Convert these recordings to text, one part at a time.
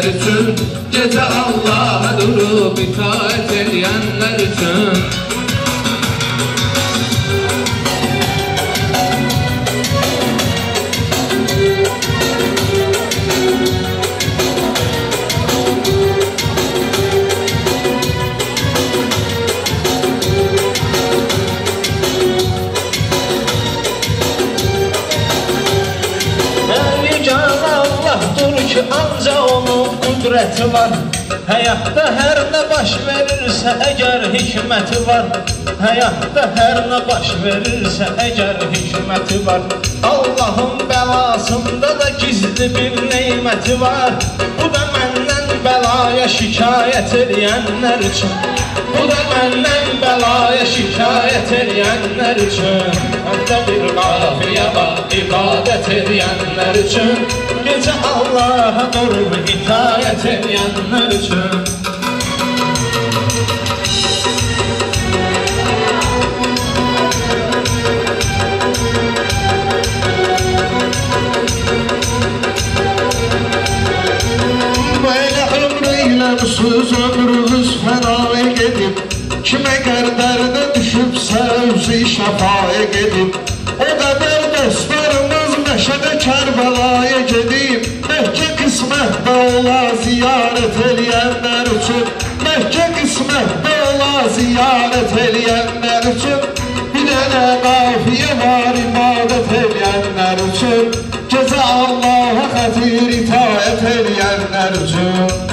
edenler üçün, gece Allah'a durup itaat edenler üçün. Ancaq onun qüdrəti var. Həyatda hər nə baş verirsə əgər hikməti var. Həyatda hər nə baş verirsə əgər hikməti var. Allahın bəlasında da gizli bir neyməti var. Bu da məndən bəlaya şikayət eləyənlər üçün. Bu da məndən bəlaya şikayət eləyənlər üçün. Həmdə bir qafiyə var ibadət eləyənlər üçün. Gece Allah'a durub itaat edenler üçün. Böyle ömreyləmsiz ömrünüz fənaya gedib, kimə qərdərdə düşübsə özü şəfaya gedib. O qədər dostlarımız məşədə Kərbəlaya gedib, Məkkə qismətdə ola ziyarət eləyənlər üçün. Məkkə qismətdə ola ziyarət eləyənlər üçün. Bir dənə qafiyə var ibadət eləyənlər üçün. Gecə Allah'a xətir itaət eləyənlər üçün.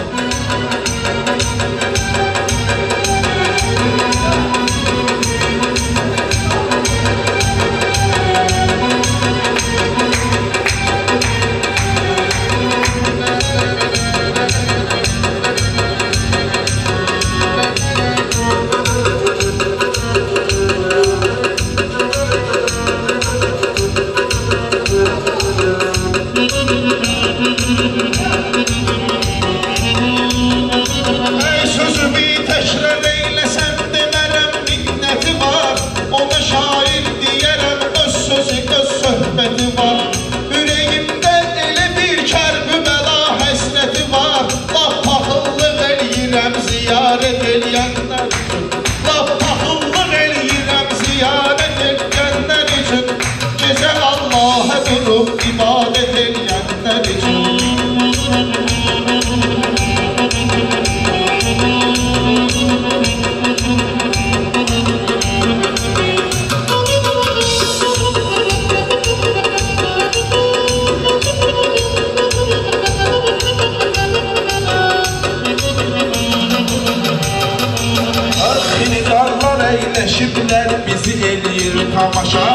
Bizi eləyir tamaşa,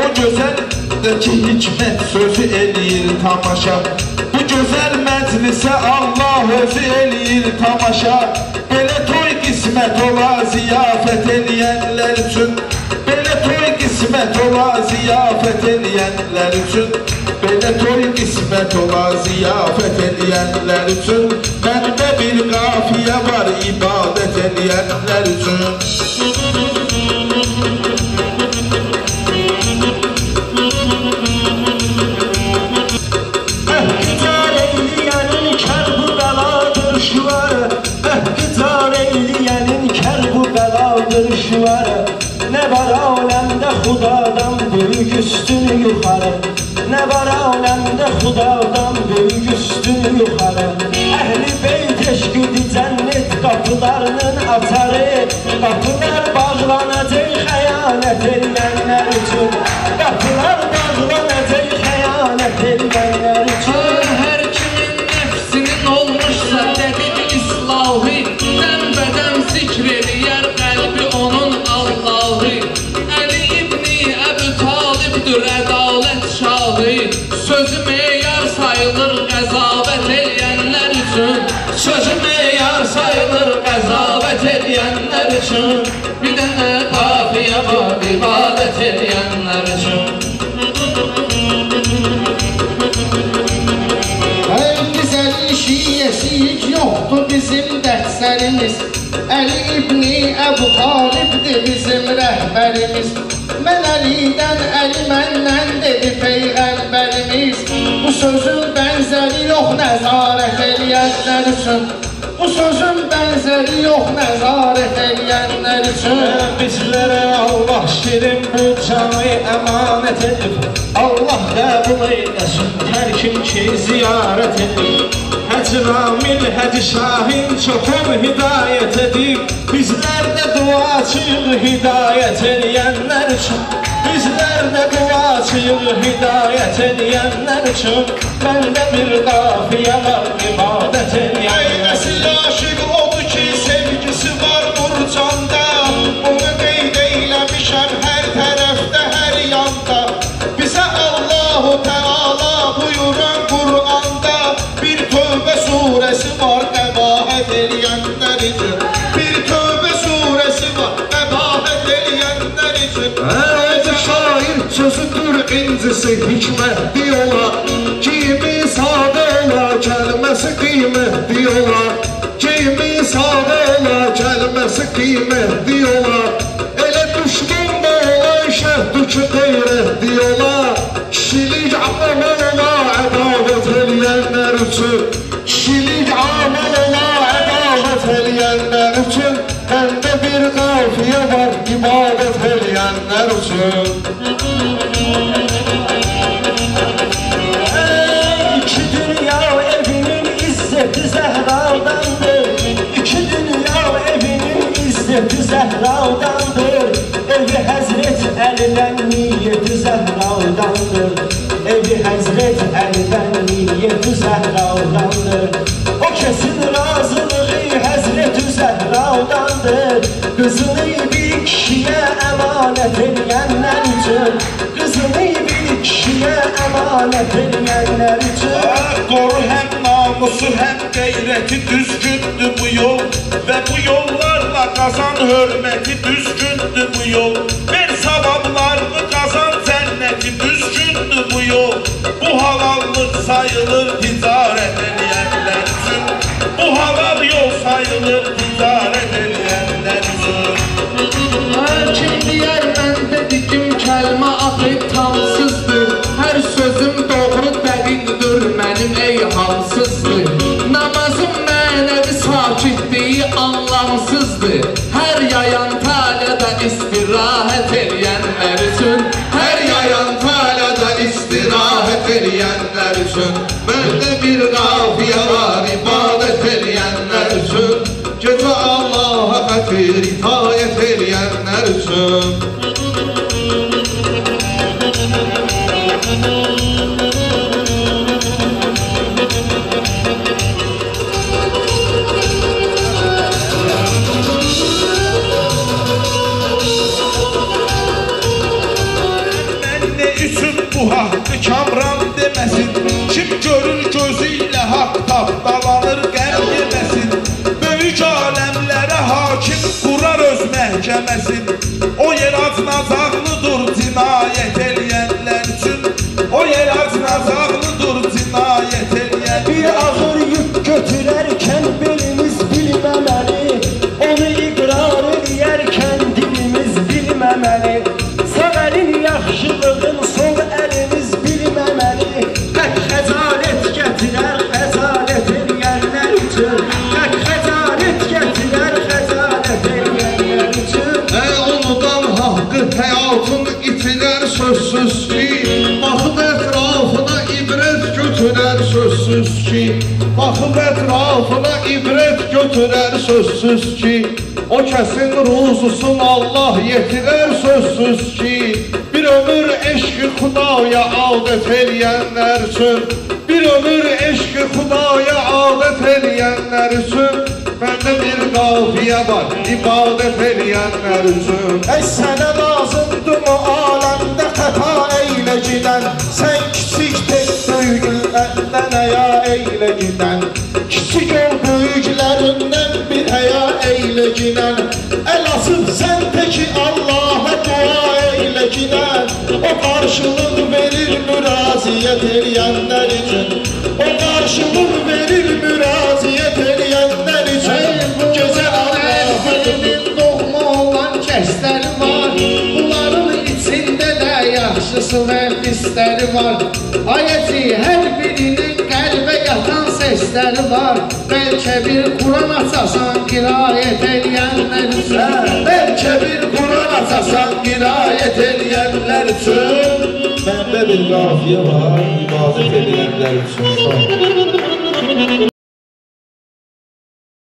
o gözəldəki hikmət sözü eləyir tamaşa. Bu gözəl məclisə Allah özü eləyir tamaşa. Belə toy qismət ola ziyafət eləyənlər üçün. Belə toy qismət ola ziyafət eləyənlər üçün. Belə toy qismət ola ziyafət eləyənlər üçün. Məndə bir qafiyə var ibadət eləyənlər üçün. Ne var alemde Xudadan büyük üstünü yukarı. Ne var alemde Xudadan büyük üstünü yukarı. Ehli beyt eşqidi cennet kapılarının açarı. Kapılar bağlanacak xəyanət eləyənlər üçün. Kapılar bağlanacak xəyanət eləyənlər üçün. Her kimin nefsinin olmuşsa dedik islahı, dəm zikr eləyər qəlbi onun Allahı. Əli İbni Əbu Talibdir ədalət şahı. Sözü meyar sayılır qəzavət eləyənlər üçün. Sözü meyar sayılır qəzavət eləyənlər üçün. Bir dənə qafiyə var ibadət eləyənlər üçün. Güzel şiyesiyik yoktu bizim derslerimiz. Əli İbni Əbu Talib'dir bizim rəhbərimiz. Mən Əlidən, Əli məndən dedi Peyğəmbərimiz. Bu sözün bənzəri yox nəzarət eləyənlər üçün. Bu sözün bənzəri yox nəzarət eləyənlər üçün. Bizlərə Allah şirin bu canı əmanət edib, Allah qəbul eyləsin hər kim ki ziyarət edib. Həc Ramil, Həc Şahin çoxum hidayət edib, bizlər də duacıyıq hidayət eləyənlər üçün. Bizlər də duacıyıq hidayət eləyənlər üçün. Məndə bir qafiyə var ibadət eləyənlər üçün. Aşıq odur ki, sevgisi var Nurcanda. Onu qeyd eyləmişəm hər tərəfdə, hər yanda. Bizə Allah-u Teala buyuran Qur'anda bir tövbə surəsi var qəbahət eləyənlər üçün. Bir tövbə surəsi var qəbahət eləyənlər üçün. Əzi şair sözüdür incisi hikmətli ola, kimi sadə ola, kəlməsi qiymətli ola. Kimi sadə ola, kəlməsi qiymətli ola. Elə düşkün də ola, şəhd ki qeyrətli ola. Kişilik amal ola, ədavət eləyənlər üçün. Kişilik amal ola, ədavət eləyənlər üçün. Məndə bir qafiyə var, ibadət eləyənlər üçün. İki dünya evinin izzeti Zəhradandır. İki dünya evinin izzeti Zəhradandır. Evi Həzret Əlidən niyyeti Zəhradandır. Evi Həzret Əlidən niyyeti Zəhradandır. O kesin razılığı Həzret Zəhradandır. Qızını bir kişiyə əmanət eləyənlər üçün. Qızını bir kişiyə əmanət eləyənlər üçün. Doğru həm namusu həm qeyrəti düzgündür bu yol. Və bu yollarla qazan hörməti düzgündür bu yol. Ver savablarını qazan cənnəti düzgündür bu yol. Bu halallıq sayılır ticarət eləyənlər üçün. Bu halal yol sayılır ticarət eləyənlər üçün. Kim deyər məndə dikim kəlmə axı tamsızdır. Hər sözüm doğru dəqiqdir mənim eyhamsızdır. Namazım mənəvi sakitliyi anlamsızdır. Hər yayan talədə istirahət eləyənlər üçün. Hər yayan talədə istirahət eləyənlər üçün. Məndə bir qafiyə var ibadət eləyənlər üçün. Gecə Allaha xətir itayət eləyənlər üçün. Mən nə üçün bu haqqı kamran deməsin? Kim görür gözü ilə haqq tapdalanır qəm deməsin? Böyük aləmlərə hakim qurar öz məhkəməsin. O yer acnazaqlıdır cinayət eləyənlər üçün. O yer acnazaqlıdır cinayət eləyənlər üçün. Bir ağır yük götürərkən belimiz bilməməli, onu iqrar edərkən dilimiz bilməməli. Sağ əlin yaxşılığın sol əlimiz bilməməli. Hək xəcalət gətirər xəcalət eləyənlər üçün. Hək xəcalət gətirər xəcalət eləyənlər üçün. Unudan haqqı həyatın itilər sözsüz ki. Baxıb ətrafına ibrət götürər sözsüz ki. Baxıb ətrafına ibrət götürər sözsüz ki. O kəsin ruzusun Allah yetirər sözsüz ki. Bir ömür eşq-i Xudaya adət eləyənlər üçün. Bir ömür eşq-i Xudaya adət eləyənlər üçün. Məndə bir qafiyə var ibadət eləyənlər üçün. Ey sənə lazımdır o aləmdə xəta eylə gidən. Sən kiçik tək böyüklərdən həya eylə gidən. Kiçik ol böyüklərindən bir həya eylə gidən. Əl asıb sən teki Allaha dua eylə gidən. O qarşılıq verir müraciət eləyənlər üçün. O qarşılıq verir müraciət eləyənlər üçün. Gecə Allah'ın doğma olan kəsləri var. Bunların içində də yaxşısı və hissləri var. Ayəci hər birinin qəlbə yatan səsləri var. Bəlkə bir Quran açasan qirayət eləyənlər üçün. Bəlkə bir Quran açasan qirayət eləyənlər üçün. Məndə bir qafiyə var, ibadət eləyənlər üçün.